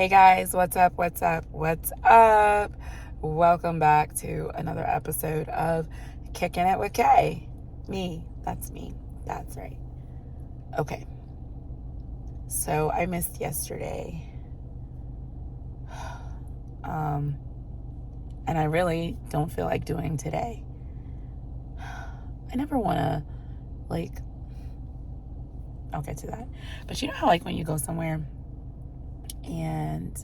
Hey guys, what's up? What's up? What's up? Welcome back to another episode of Kicking It with Kay. Me. That's me. That's right. Okay. So I missed yesterday. And I really don't feel like doing today. I never want to, I'll get to that. But you know how, when you go somewhere and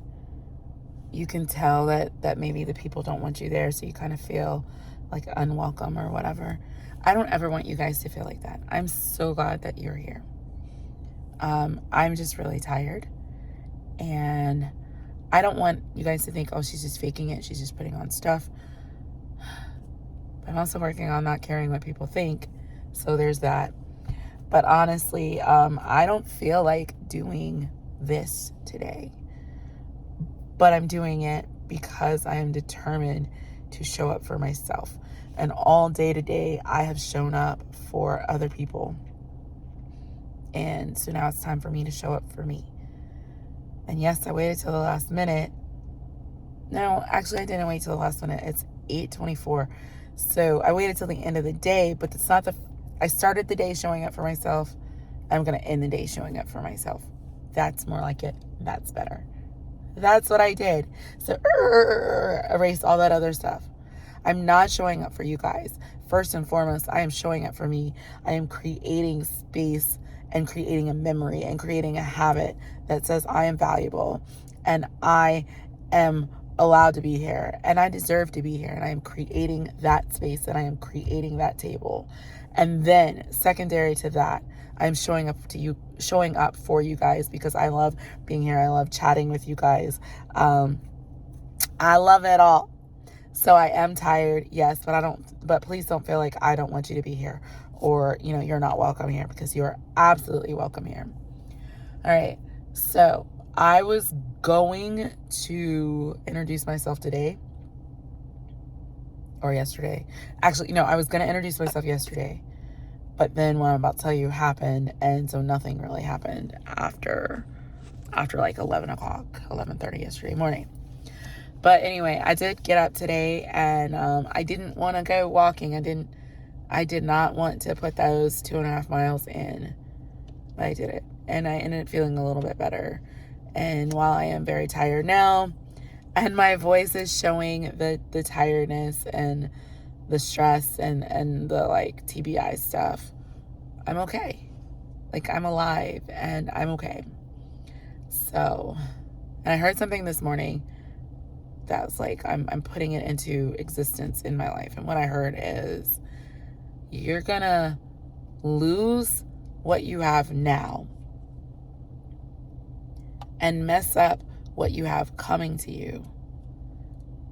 you can tell that maybe the people don't want you there, so you kind of feel like unwelcome or whatever. I don't ever want you guys to feel like that. I'm so glad that you're here. I'm just really tired, and I don't want you guys to think, oh, she's just faking it, she's just putting on stuff. But I'm also working on not caring what people think, so there's that. But honestly, I don't feel like doing this today. But I'm doing it because I am determined to show up for myself. And all day today, I have shown up for other people. And so now it's time for me to show up for me. And yes, I waited till the last minute. No, actually, I didn't wait till the last minute. It's 8:24. So I waited till the end of the day, but it's not I started the day showing up for myself. I'm going to end the day showing up for myself. That's more like it. That's better. That's what I did. So erase all that other stuff. I'm not showing up for you guys. First and foremost, I am showing up for me. I am creating space and creating a memory and creating a habit that says I am valuable and I am allowed to be here and I deserve to be here, and I am creating that space and I am creating that table. And then secondary to that, I'm showing up for you guys because I love being here. I love chatting with you guys. I love it all. So I am tired, yes, but please don't feel like I don't want you to be here or, you're not welcome here, because you are absolutely welcome here. All right. So I was going to introduce myself today or yesterday. Actually, no, I was going to introduce myself yesterday, but then what I'm about to tell you happened. And so nothing really happened after 11 o'clock, 11:30 yesterday morning. But anyway, I did get up today, and I didn't want to go walking. I did not want to put those 2.5 miles in, but I did it. And I ended up feeling a little bit better. And while I am very tired now, and my voice is showing the tiredness and the stress and the TBI stuff, I'm okay. I'm alive and I'm okay. So, and I heard something this morning that's I'm putting it into existence in my life. And what I heard is, you're gonna lose what you have now and mess up what you have coming to you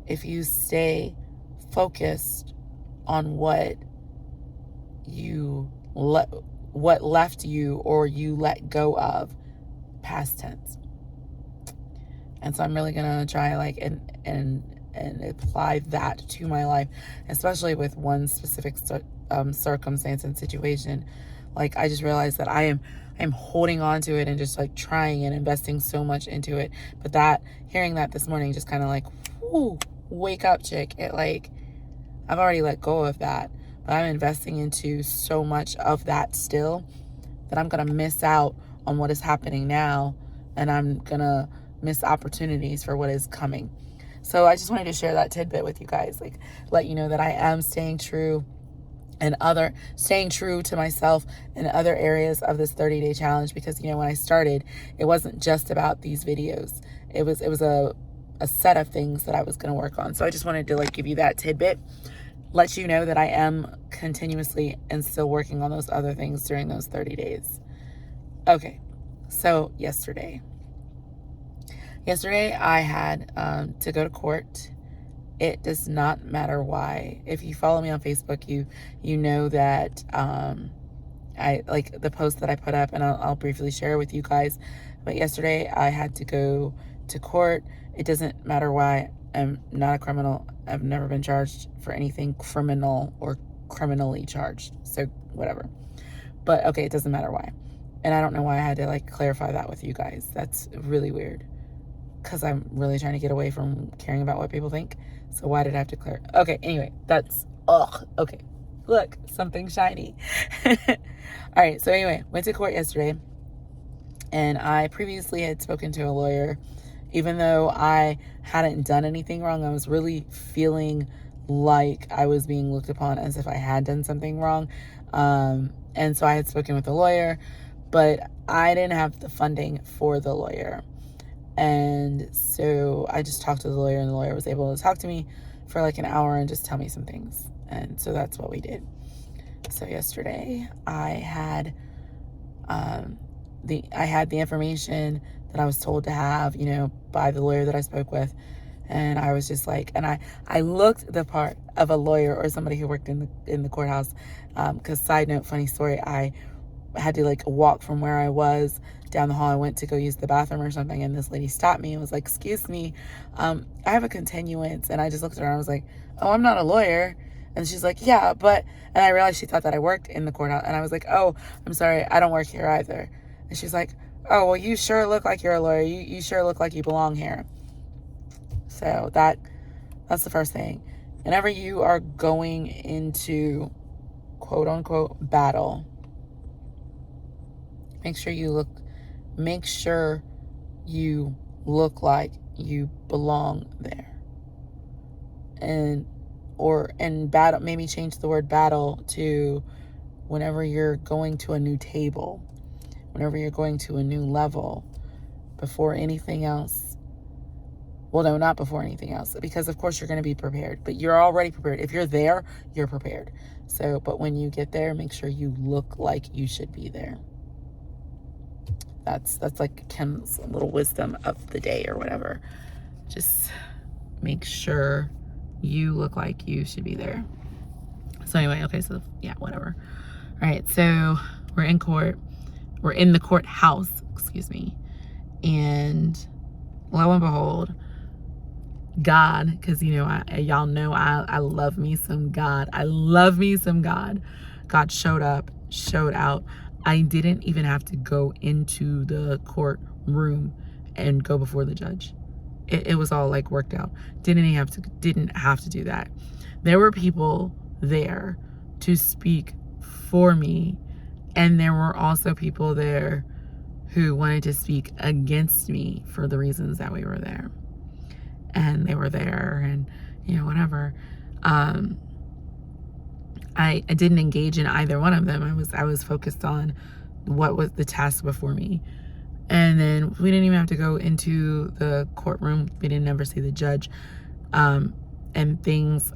if you stay focused on what left you or you let go of, past tense. And so I'm really gonna try and apply that to my life, especially with one specific circumstance and situation. I just realized that I'm holding on to it and just trying and investing so much into it. But hearing that this morning just kind of whoo, wake up, chick. I've already let go of that, but I'm investing into so much of that still that I'm gonna miss out on what is happening now, and I'm gonna miss opportunities for what is coming. So I just wanted to share that tidbit with you guys, let you know that I am staying true to myself in other areas of this 30-day challenge, because when I started, it wasn't just about these videos. It was a set of things that I was going to work on. So I just wanted to give you that tidbit, let you know that I am continuously and still working on those other things during those 30 days. Okay. So yesterday I had to go to court. It does not matter why. If you follow me on Facebook, you know that I like the post that I put up, and I'll briefly share with you guys. But yesterday I had to go to court. It doesn't matter why. I'm not a criminal. I've never been charged for anything criminal or criminally charged. So whatever. But okay, it doesn't matter why. And I don't know why I had to clarify that with you guys. That's really weird. because I'm really trying to get away from caring about what people think. So why did I have to clear? Okay, anyway, that's, okay. Look, something shiny. All right, so anyway, went to court yesterday, and I previously had spoken to a lawyer. Even though I hadn't done anything wrong, I was really feeling like I was being looked upon as if I had done something wrong. And so I had spoken with a lawyer, but I didn't have the funding for the lawyer. And so I just talked to the lawyer, and the lawyer was able to talk to me for like an hour and just tell me some things. And so that's what we did. So yesterday I had the information that I was told to have, by the lawyer that I spoke with. And I was just like, and I looked the part of a lawyer or somebody who worked in the courthouse. Because side note, funny story, I had to like walk from where I was down the hall. I went to go use the bathroom or something, and this lady stopped me and was like, excuse me, I have a continuance. And I just looked at her and I was like, oh, I'm not a lawyer. And she's like, yeah, but, and I realized she thought that I worked in the courthouse. And I was like, oh, I'm sorry, I don't work here either. And she's like, oh, well, you sure look like you're a lawyer. You sure look like you belong here. So that's the first thing. Whenever you are going into quote unquote battle, make sure you look like you belong there. And battle, maybe change the word battle to whenever you're going to a new table, whenever you're going to a new level, before anything else. Well, no, not before anything else, because of course you're going to be prepared, but you're already prepared. If you're there, you're prepared. So, but when you get there, make sure you look like you should be there. That's like Kim's little wisdom of the day or whatever. Just make sure you look like you should be there. So anyway, okay, so yeah, whatever. All right, so we're in court. We're in the courthouse, excuse me. And lo and behold, God, because y'all know I love me some God. I love me some God. God showed up, showed out. I didn't even have to go into the courtroom and go before the judge. It was all like worked out. Didn't have to do that. There were people there to speak for me, and there were also people there who wanted to speak against me for the reasons that we were there. And they were there, and whatever. I didn't engage in either one of them. I was focused on what was the task before me. And then we didn't even have to go into the courtroom. We didn't ever see the judge. And things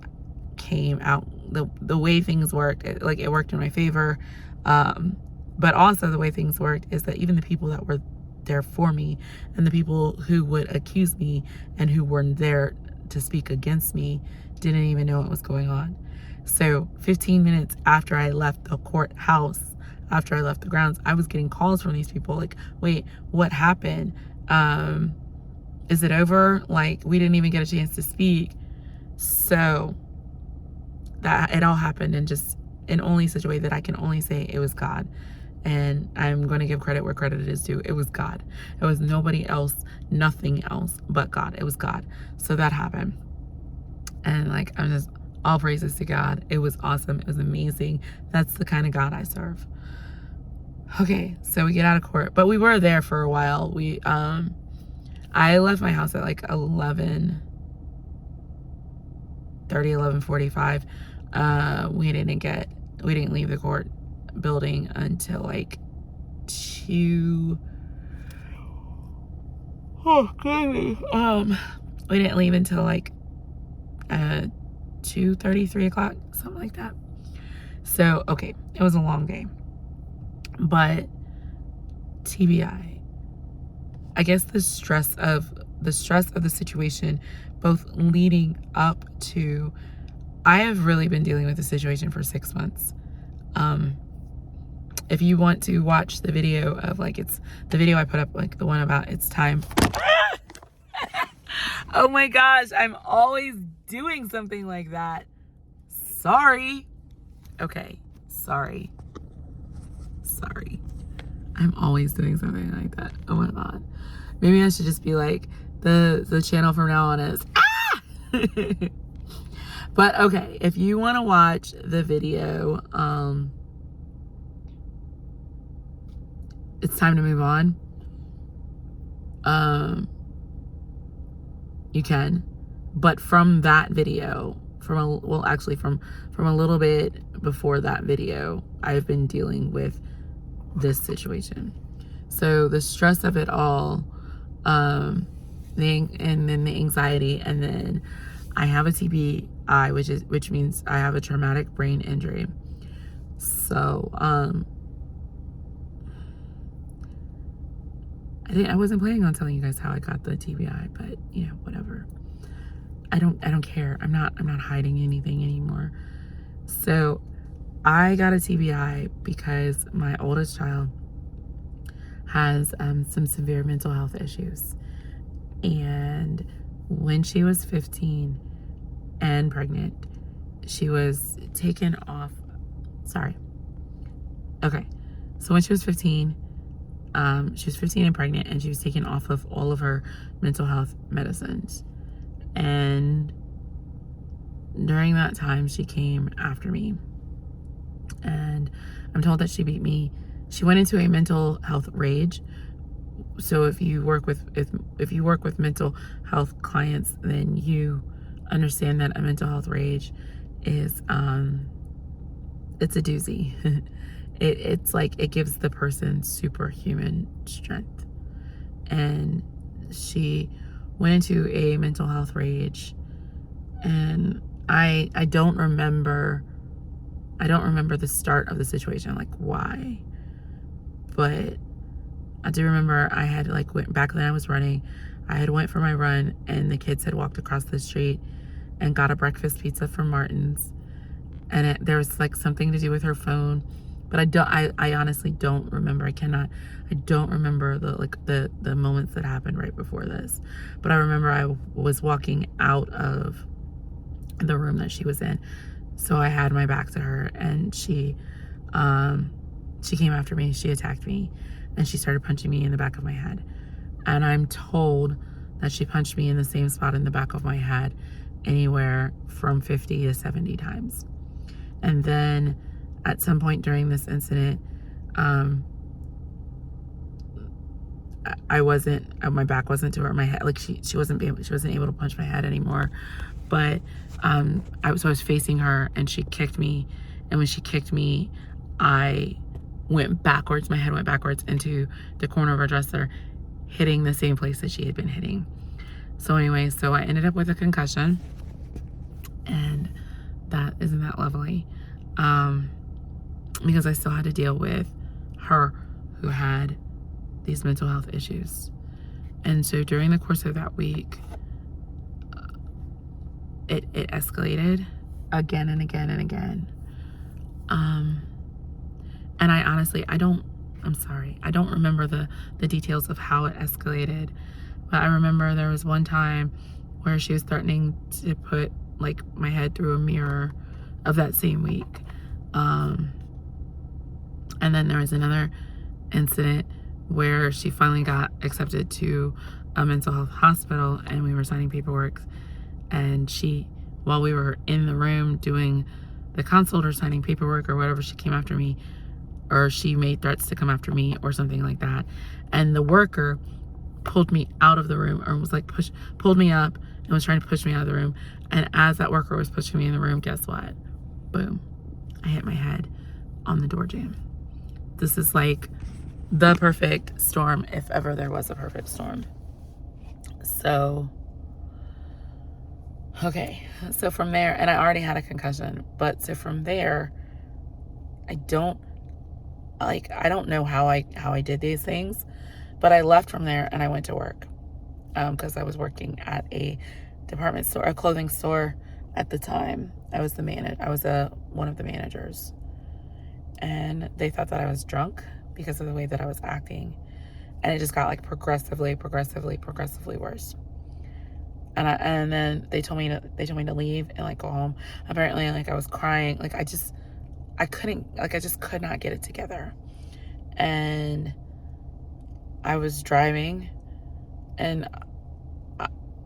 came out the way things worked. It worked in my favor. But also the way things worked is that even the people that were there for me, and the people who would accuse me and who were there to speak against me, didn't even know what was going on. So 15 minutes after I left the courthouse, after I left the grounds, I was getting calls from these people like, wait, what happened? Is it over? Like, we didn't even get a chance to speak. So that it all happened in only such a way that I can only say it was God. And I'm going to give credit where credit is due. It was God. It was nobody else, nothing else but God. It was God. So that happened. And I'm just, all praises to God. It was awesome. It was amazing. That's the kind of God I serve. Okay, so we get out of court, but we were there for a while. I left my house at 11:30, 11:45. We didn't leave the court building until 2. Oh goodness. We didn't leave until 2:30, 3 o'clock, something like that. So okay, it was a long day, but TBI. I guess the stress of the situation, both leading up to, I have really been dealing with the situation for 6 months. If you want to watch the video of it's the video I put up, the one about it's time. Oh my gosh, I'm always doing something like that. Sorry. Okay, sorry. I'm always doing something like that. Oh my God. Maybe I should just be The channel from now on is But okay, if you want to watch the video, it's time to move on. You can, but from that video, from a little bit before that video, I've been dealing with this situation. So the stress of it all, and then the anxiety, and then I have a TBI, which means I have a traumatic brain injury. So I wasn't planning on telling you guys how I got the TBI, but you know, whatever. I don't care. I'm not hiding anything anymore. So I got a TBI because my oldest child has some severe mental health issues. And when she was 15 and pregnant, she was taken off. Okay. So when she was 15 and pregnant, and she was taken off of all of her mental health medicines. And during that time, she came after me. And I'm told that she beat me. She went into a mental health rage. So if you work with mental health clients, then you understand that a mental health rage is it's a doozy. It's like it gives the person superhuman strength. And she went into a mental health rage, and I don't remember the start of the situation, like why, but I do remember I had back then I was running. I had went for my run, and the kids had walked across the street and got a breakfast pizza from Martin's, and there was like something to do with her phone, but I honestly don't remember. I don't remember the moments that happened right before this, but I remember I was walking out of the room that she was in, so I had my back to her, and she came after me. She attacked me, and she started punching me in the back of my head. And I'm told that she punched me in the same spot in the back of my head anywhere from 50 to 70 times. And then at some point during this incident, my back wasn't to her, my head, like she wasn't able to punch my head anymore. But I was facing her, and she kicked me, and when she kicked me, I went backwards. My head went backwards into the corner of her dresser, hitting the same place that she had been hitting. So anyway, so I ended up with a concussion, and that isn't that lovely, because I still had to deal with her who had these mental health issues. And so during the course of that week, it escalated again and again and again. And I honestly, I don't remember the details of how it escalated, but I remember there was one time where she was threatening to put like my head through a mirror of that same week. And then there was another incident where she finally got accepted to a mental health hospital, and we were signing paperwork, and while we were in the room doing the consult or signing paperwork or whatever, she came after me, or she made threats to come after me or something like that. And the worker pulled me out of the room, or was like pulled me up and was trying to push me out of the room. And as that worker was pushing me in the room, guess what? Boom. I hit my head on the door jamb. This is like the perfect storm, if ever there was a perfect storm. So, okay. So from there, and I already had a concussion, but so from there, I don't know how I did these things, but I left from there and I went to work, because I was working at a department store, a clothing store at the time. I was one of the managers, and they thought that I was drunk because of the way that I was acting, and it just got like progressively worse. And then they told me to leave and like go home. Apparently, like I was crying, like I just could not get it together. And I was driving, and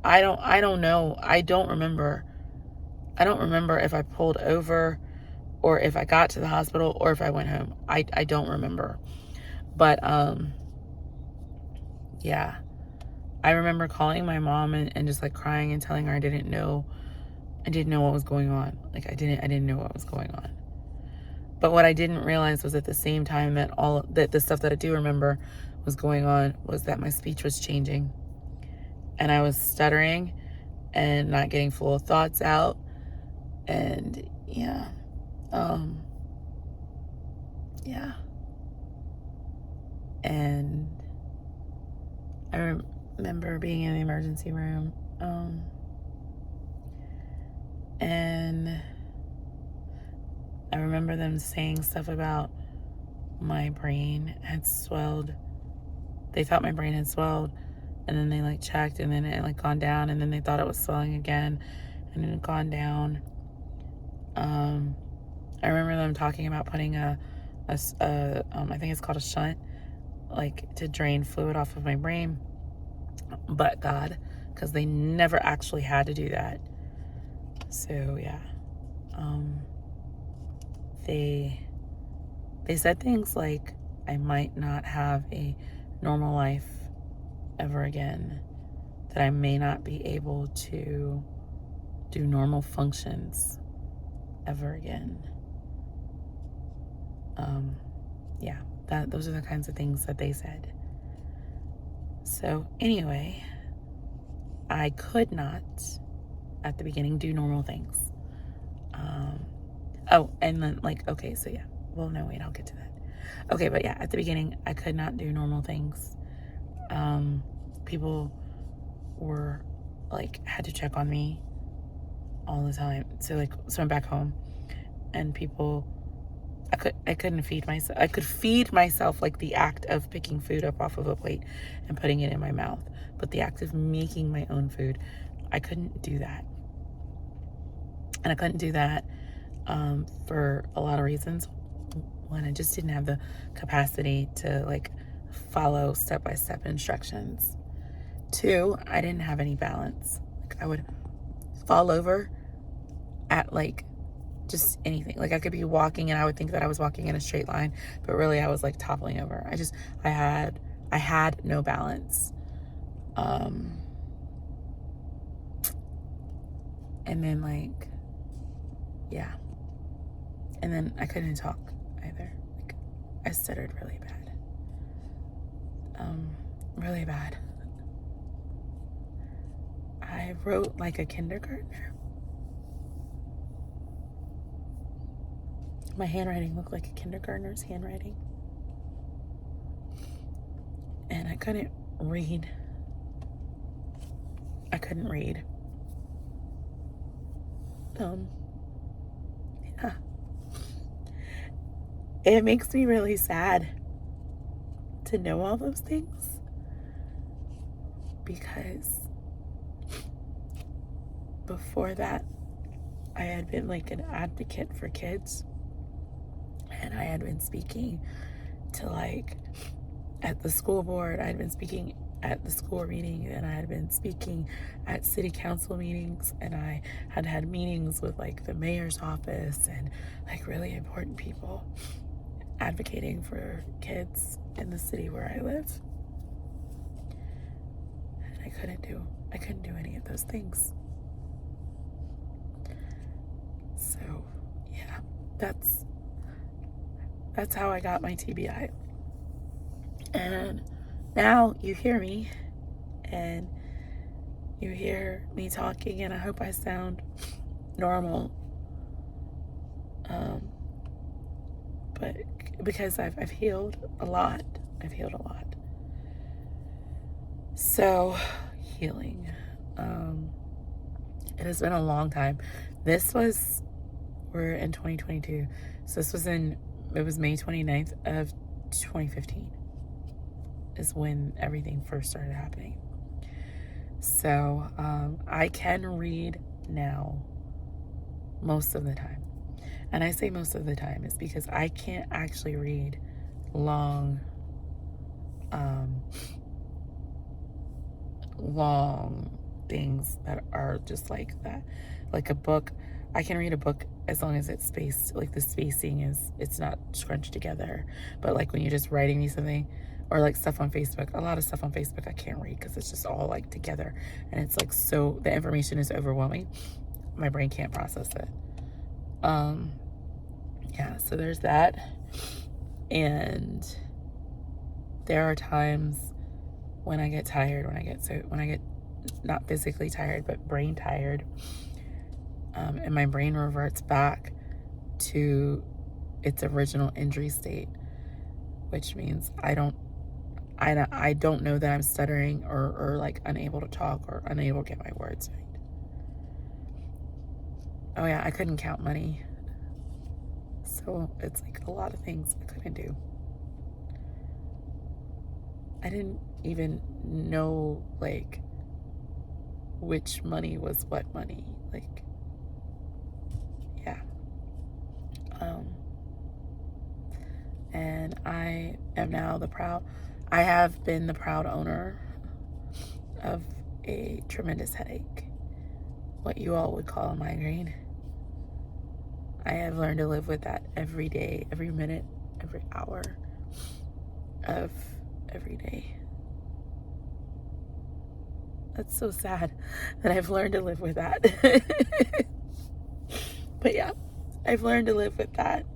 I don't know. I don't remember if I pulled over or if I got to the hospital or if I went home. I don't remember. But yeah. I remember calling my mom and just like crying and telling her I didn't know what was going on. Like I didn't know what was going on. But what I didn't realize was at the same time that the stuff that I do remember was going on was that my speech was changing. And I was stuttering and not getting full thoughts out. And yeah. Yeah. And I remember being in the emergency room. And I remember them saying stuff about my brain had swelled. They thought my brain had swelled, and then they like checked, and then it like gone down, and then they thought it was swelling again, and it had gone down. I remember them talking about putting I think it's called a shunt, like to drain fluid off of my brain. But God, because they never actually had to do that. So yeah, they said things like I might not have a normal life ever again, that I may not be able to do normal functions ever again. Yeah, those are the kinds of things that they said. So anyway, I could not at the beginning do normal things. And then like, okay, so yeah, well, no, wait, I'll get to that. Okay, but yeah, at the beginning, I could not do normal things. People were like, had to check on me all the time. So I'm back home, and I couldn't feed myself. I could feed myself, like the act of picking food up off of a plate and putting it in my mouth, but the act of making my own food, I couldn't do that. And I couldn't do that for a lot of reasons. One, I just didn't have the capacity to like follow step-by-step instructions. Two, I didn't have any balance. Like I would fall over at like just anything. Like I could be walking and I would think that I was walking in a straight line, but really I was like toppling over. I had no balance. And then like, yeah. And then I couldn't talk either. Like I stuttered really bad. Really bad. I wrote like a kindergartner. My handwriting looked like a kindergartner's handwriting. And I couldn't read. Yeah. It makes me really sad to know all those things, because before that, I had been like an advocate for kids, and I had been speaking to like at the school board. I had been speaking at the school meeting, and I had been speaking at city council meetings, and I had meetings with like the mayor's office and like really important people advocating for kids in the city where I live. And I couldn't do any of those things. So yeah, that's how I got my TBI. And now you hear me, and you hear me talking, and I hope I sound normal. But because I've healed a lot. So healing. It has been a long time. We're in 2022. So it was May 29th of 2015 is when everything first started happening. So I can read now most of the time. And I say most of the time is because I can't actually read long things that are just like that. Like a book, I can read a book as long as it's spaced, like the spacing it's not scrunched together. But like when you're just writing me something, or like stuff on Facebook, a lot of stuff on Facebook I can't read because it's just all like together, and it's like, so the information is overwhelming. My brain can't process it. Yeah, so there's that. And there are times when I get tired, when I get not physically tired, but brain tired, and my brain reverts back to its original injury state, which means I don't know that I'm stuttering or like unable to talk or unable to get my words right. Oh yeah, I couldn't count money. So it's like a lot of things I couldn't do. I didn't even know like which money was what money. Like, yeah. And I have been the proud owner of a tremendous headache, what you all would call a migraine. I have learned to live with that every day, every minute, every hour of every day. That's so sad that I've learned to live with that. But yeah, I've learned to live with that.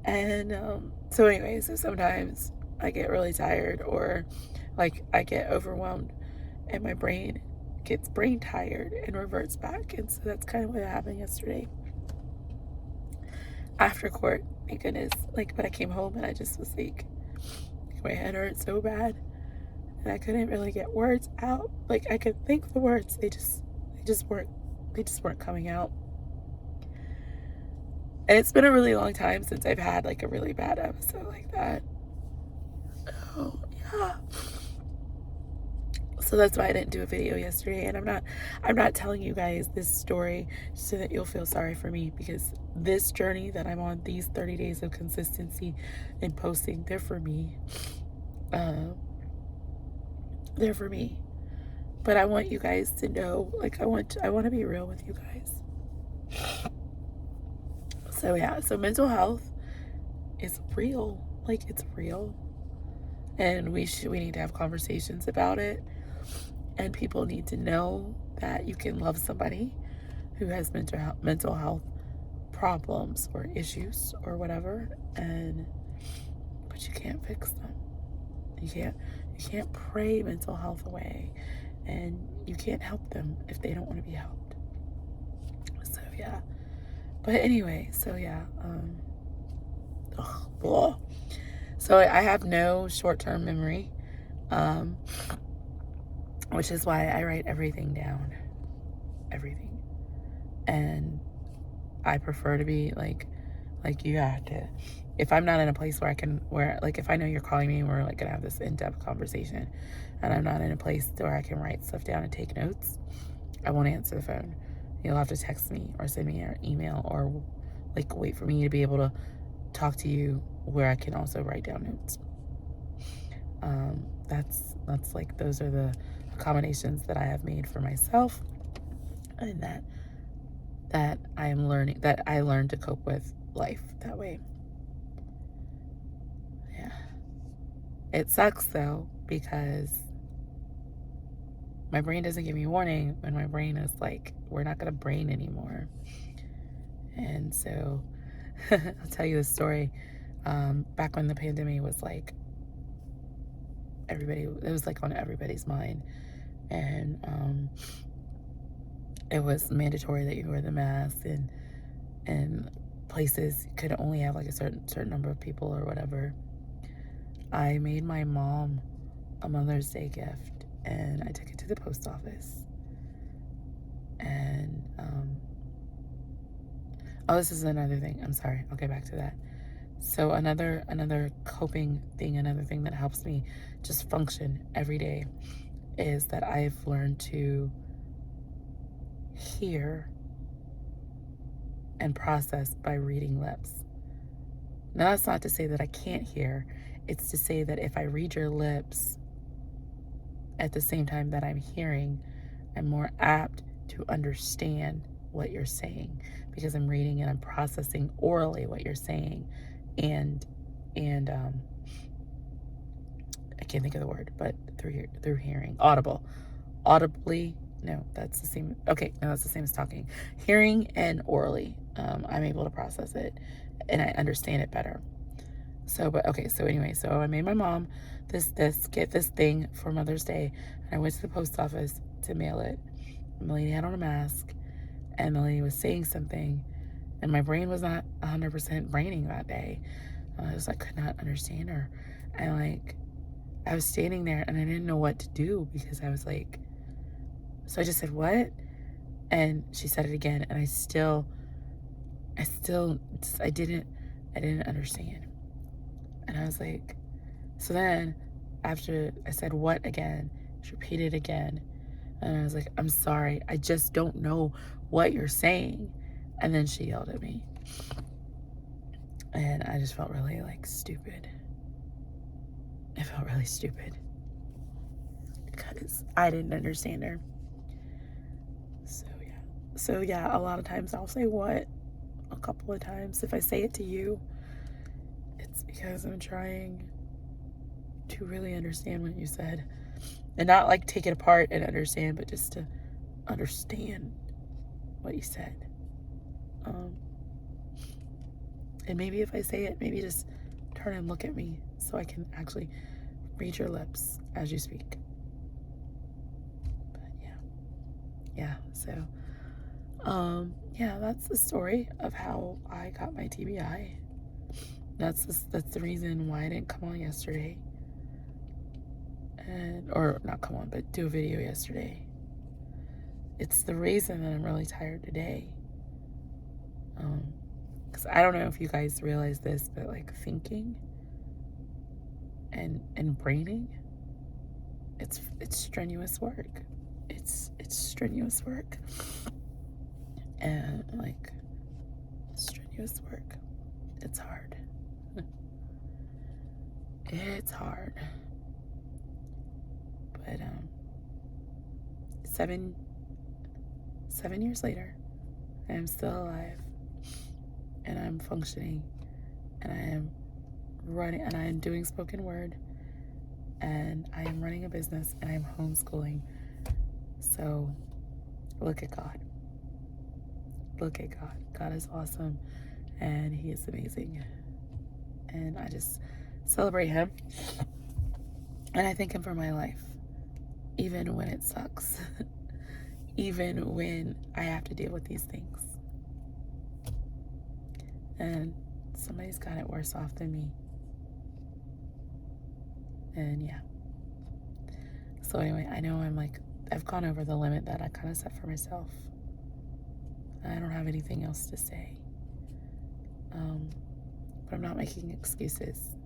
And so anyway, so sometimes I get really tired, or like I get overwhelmed and my brain gets brain tired and reverts back. And so that's kind of what happened yesterday. After court, thank goodness. Like, but I came home and I just was like, my head hurt so bad and I couldn't really get words out. Like, I could think the words, they just weren't coming out. And it's been a really long time since I've had like a really bad episode like that. Oh yeah. So that's why I didn't do a video yesterday, and I'm not telling you guys this story so that you'll feel sorry for me, because this journey that I'm on, these 30 days of consistency in posting, they're for me. They're for me. But I want you guys to know, like, I want to be real with you guys. So yeah, so mental health is real. Like, it's real. And we need to have conversations about it. And people need to know that you can love somebody who has mental health problems or issues or whatever, but you can't fix them. You can't pray mental health away, and you can't help them if they don't want to be helped. So yeah. But anyway, so yeah. So I have no short-term memory. Which is why I write everything down. Everything. And I prefer to be like you have to, if I'm not in a place where like, if I know you're calling me and we're like gonna have this in-depth conversation and I'm not in a place where I can write stuff down and take notes, I won't answer the phone. You'll have to text me or send me an email, or like wait for me to be able to talk to you where I can also write down notes. That's like, those are the accommodations that I have made for myself, and that I learned to cope with life that way. Yeah. It sucks though, because my brain doesn't give me warning when my brain is like, we're not gonna brain anymore. And so I'll tell you the story. Back when the pandemic was like, it was like on everybody's mind, and it was mandatory that you wear the mask, and places could only have like a certain number of people or whatever. I made my mom a Mother's Day gift, and I took it to the post office. And this is another thing. I'm sorry. I'll get back to that. So another coping thing, another thing that helps me just function every day, is that I've learned to hear and process by reading lips. Now, that's not to say that I can't hear. It's to say that if I read your lips at the same time that I'm hearing, I'm more apt to understand what you're saying because I'm reading and I'm processing orally what you're saying, and I can't think of the word, but through hearing, audibly. No, that's the same. Okay, no, that's the same as talking. Hearing and orally, I'm able to process it, and I understand it better. So, but okay, so anyway, so I made my mom get this thing for Mother's Day, and I went to the post office to mail it. And the lady had on a mask, and the lady was saying something, and my brain was not 100% braining that day. I could not understand her, and like I was standing there, and I didn't know what to do because I was like, so I just said what, and she said it again, and I didn't understand. And I was like, so then after I said what again, she repeated again. And I was like, I'm sorry, I just don't know what you're saying. And then she yelled at me. And I just felt really like stupid. I felt really stupid because I didn't understand her. So yeah, a lot of times I'll say what a couple of times. If I say it to you, it's because I'm trying to really understand what you said, and not like take it apart and understand, but just to understand what you said. And maybe if I say it, maybe just turn and look at me so I can actually read your lips as you speak. But yeah, so yeah, that's the story of how I got my TBI. That's the reason why I didn't come on yesterday. Or not come on, but do a video yesterday. It's the reason that I'm really tired today. Because I don't know if you guys realize this, but like thinking and braining, it's strenuous work. It's strenuous work. And like strenuous work. It's hard. It's hard. But 7 years later, I am still alive, and I'm functioning, and I am running, and I am doing spoken word, and I am running a business, and I am homeschooling. So look at God. Look at God. God is awesome, and He is amazing. And I just celebrate Him, and I thank Him for my life, even when it sucks, even when I have to deal with these things. And somebody's got it worse off than me. And yeah. So anyway, I know I've gone over the limit that I kind of set for myself. I don't have anything else to say. But I'm not making excuses.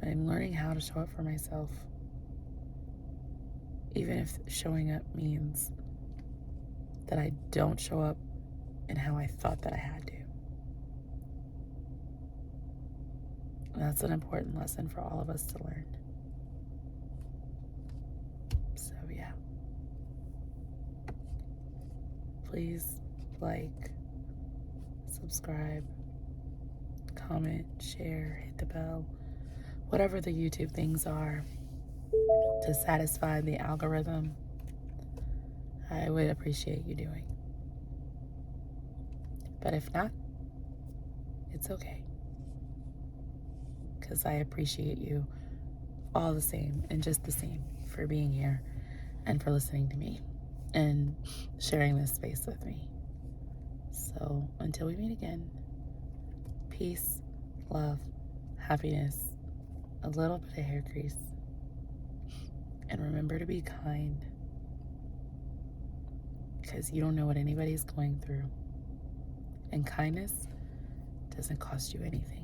I'm learning how to show up for myself. Even if showing up means that I don't show up in how I thought that I had to. And that's an important lesson for all of us to learn. So yeah. Please like, subscribe, comment, share, hit the bell, whatever the YouTube things are to satisfy the algorithm. I would appreciate you doing. But if not, it's okay. Because I appreciate you all the same and just the same for being here and for listening to me and sharing this space with me. So until we meet again, peace, love, happiness, a little bit of hair grease, and remember to be kind, because you don't know what anybody's going through, and kindness doesn't cost you anything.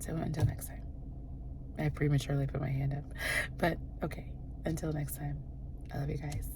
So until next time. I prematurely put my hand up, but okay, until next time, I love you guys.